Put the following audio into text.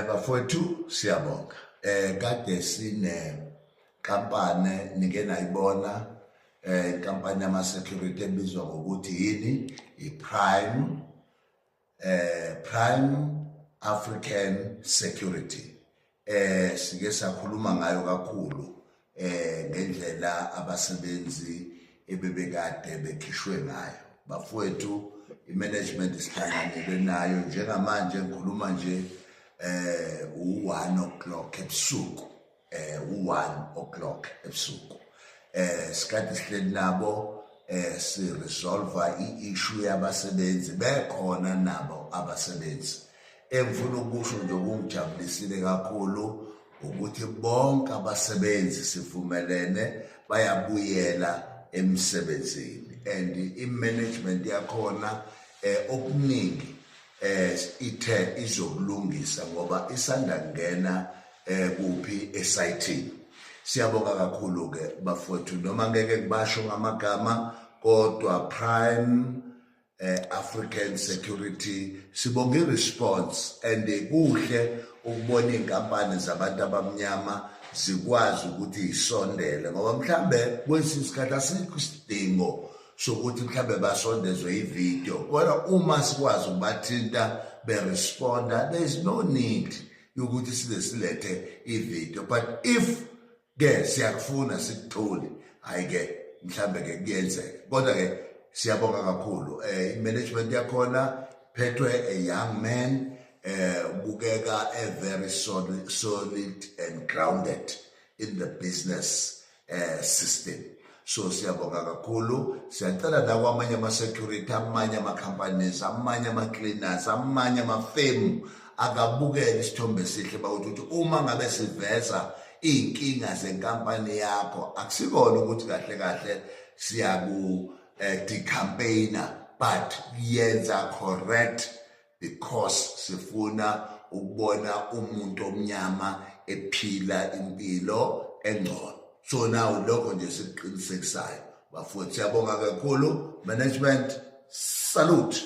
Bafowethu siyabonga. Kade sine kampani nike nayibona inkampani yama security ebizwa ngokuthi yini Prime African Security. Sike sakhuluma ngayo kakhulu ngendlela abasebenzi ebebekade bekhishwe ngayo. Bafowethu imanagement isihlanganele nayo njengamanje ngikhuluma nje 1 o'clock ebusuku 1 o'clock ebusuku sikade sihleli nabo si resolve i-issue yabasebenzi bekhona nabo abasebenzi. Engifuna ukusho nje kungijabulisile kakhulu ukuthi bonke abasebenzi sivumelene bayabuyela emsebenzini and i-management yakhona okuningi ithe izokulungisa ngoba isanda kungena kuphi esayithini. Siyabonga kakhulu ke bafowethu, noma ngeke kubasho ngamagama kodwa Prime African Security sibonga i-response and kuhle ukubona inkampani zabantu abamnyama zikwazi ukuthi isondele ngoba mhlambe kwesinye isikhathi asikho isidingo sokuthi mhlambe basondezwe ivideo kodwa uma sikwazi ukubathinta beresponda there is no need yokuthi silethe ivideo, but if ke siyakufuna sikuthole hayi ke mhlambe ke kuyenzeka kodwa ke siyabonga kakhulu. I-management yakhona phethwe a young man ubukeka a very solid and grounded in the business system. So siyabonga kakhulu. Siyacela nakwamanye ama-security, amanye ama-companies, amanye ama-cleaners, amanye ama-firm akabukela isithombe sihle bawuthi uma ngabe siveza iy'nkinga zenkampani yakho akusikona ukuthi kahle kahle siyaku decampaigner but yenza correct because sifuna ukubona umuntu omnyama ephila impilo engcono. So now lokho nje sikuqinisekisayo bafowethu. Siyabonga kakhulu management, salute.